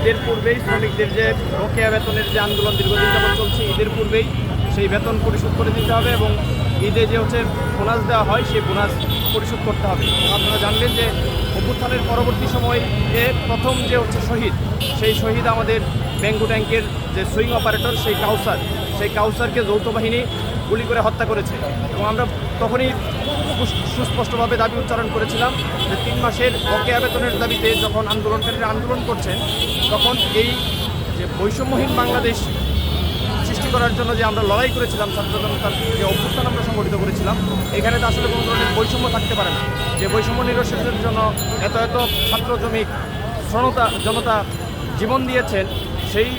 ঈদের পূর্বেই শ্রমিকদের যে বকেয়া বেতনের যে আন্দোলন দীর্ঘদিন যাবত চলছে, ঈদের পূর্বেই সেই বেতন পরিশোধ করে দিতে হবে এবং ঈদে যে বোনাস দেওয়া হয় সেই বোনাস পরিশোধ করতে হবে। এবং আপনারা জানবেন যে অভ্যুত্থানের পরবর্তী সময়ে প্রথম যে শহীদ, সেই শহীদ আমাদের বেঙ্গু ট্যাঙ্কের যে সুইং অপারেটর সেই কাউসারকে যৌথ বাহিনী গুলি করে হত্যা করেছে। এবং আমরা তখনই সুস্পষ্টভাবে দাবি উচ্চারণ করেছিলাম যে 3 মাসের বকেয়া বেতনের দাবিতে যখন আন্দোলনকারীরা আন্দোলন করছেন, তখন এই যে বৈষম্যহীন বাংলাদেশ সৃষ্টি করার জন্য যে আমরা লড়াই করেছিলাম, ছাত্র জনতার যে অভ্যুত্থান আমরা সংগঠিত করেছিলাম, এখানে তো আসলে কোনো ধরনের বৈষম্য থাকতে পারে না। যে বৈষম্য নিরসনের জন্য এত ছাত্র শ্রমিক জনতা জীবন দিয়েছেন, সেই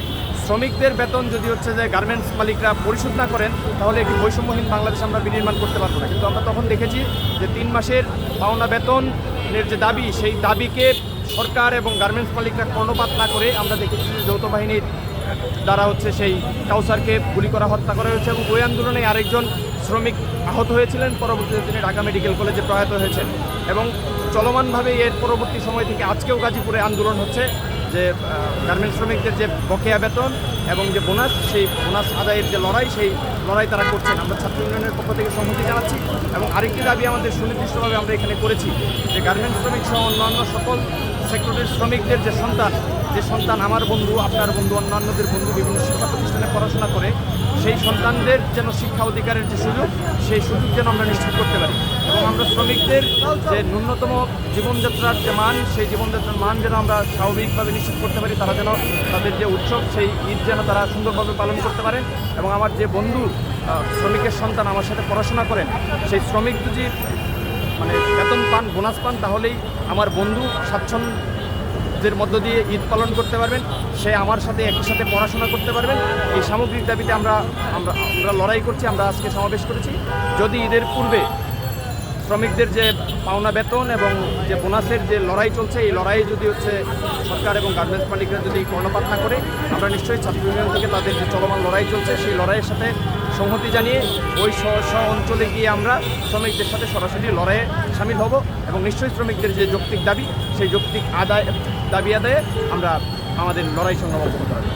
শ্রমিকদের বেতন যদি যে গার্মেন্টস মালিকরা পরিশোধ না করেন, তাহলে একটি বৈষম্যহীন বাংলাদেশ আমরা বিনির্মাণ করতে পারবো না। কিন্তু আমরা তখন দেখেছি যে 3 মাসের পাওনা বেতনের যে দাবি, সেই দাবিকে সরকার এবং গার্মেন্টস মালিকরা কর্ণপাত না করে আমরা দেখেছি যে যৌথ বাহিনীর দ্বারা সেই কাউসারকে গুলি করা হত্যা করা হয়েছে। এবং ওই আন্দোলনে আরেকজন শ্রমিক আহত হয়েছিলেন, পরবর্তীতে তিনি ঢাকা মেডিকেল কলেজে প্রয়াত হয়েছেন। এবং চলমানভাবে এর পরবর্তী সময় থেকে আজকেও গাজীপুরে আন্দোলন হচ্ছে যে গার্মেন্টস শ্রমিকদের যে বকেয়া বেতন এবং যে বোনাস, সেই বোনাস আদায়ের যে লড়াই, সেই লড়াই তারা করছেন। আমরা ছাত্র ইউনিয়নের পক্ষ থেকে সংহতি জানাচ্ছি। এবং আরেকটি দাবি আমাদের সুনির্দিষ্টভাবে আমরা এখানে করেছি যে গার্মেন্টস শ্রমিক সহ অন্যান্য সকল সেক্টরের শ্রমিকদের যে সন্তান আমার বন্ধু, আপনার বন্ধু, অন্যান্যদের বন্ধু বিভিন্ন শিক্ষা প্রতিষ্ঠানে পড়াশোনা করে, সেই সন্তানদের যেন শিক্ষা অধিকারের যে সুযোগ, সেই সুযোগ যেন আমরা নিশ্চিত করতে পারি। এবং আমরা শ্রমিকদের যে ন্যূনতম জীবনযাত্রার যে মান, সেই জীবনযাত্রার মান যেন আমরা স্বাভাবিকভাবে নিশ্চিত করতে পারি। তারা যেন তাদের যে উৎসব, সেই ঈদ যেন তারা সুন্দরভাবে পালন করতে পারেন। এবং আমার যে বন্ধু শ্রমিকের সন্তান আমার সাথে পড়াশোনা করেন, সেই শ্রমিক যদি বেতন পান, বোনাস পান, তাহলেই আমার বন্ধু স্বাচ্ছন্দ্যের মধ্য দিয়ে ঈদ পালন করতে পারবেন, সে আমার সাথে একই সাথে পড়াশোনা করতে পারবেন। এই সামগ্রিক দাবিতে আমরা লড়াই করছি। আমরা আজকে সমাবেশ করেছি। যদি ঈদের পূর্বে শ্রমিকদের যে পাওনা বেতন এবং যে বোনাসের যে লড়াই চলছে, এই লড়াই যদি সরকার এবং গার্মেন্টস মালিকরা যদি কর্ণপাত না করে, আমরা নিশ্চয়ই ছাত্র ইউনিয়ন থেকে তাদের যে চলমান লড়াই চলছে, সেই লড়াইয়ের সাথে সংহতি জানিয়ে ওই স্ব অঞ্চলে গিয়ে আমরা শ্রমিকদের সাথে সরাসরি লড়াইয়ে সামিল হব। এবং নিশ্চয়ই শ্রমিকদের যে যৌক্তিক দাবি, সেই যৌক্তিক দাবি আদায়ে আমরা আমাদের লড়াই সংগ্রাম করতে পারব।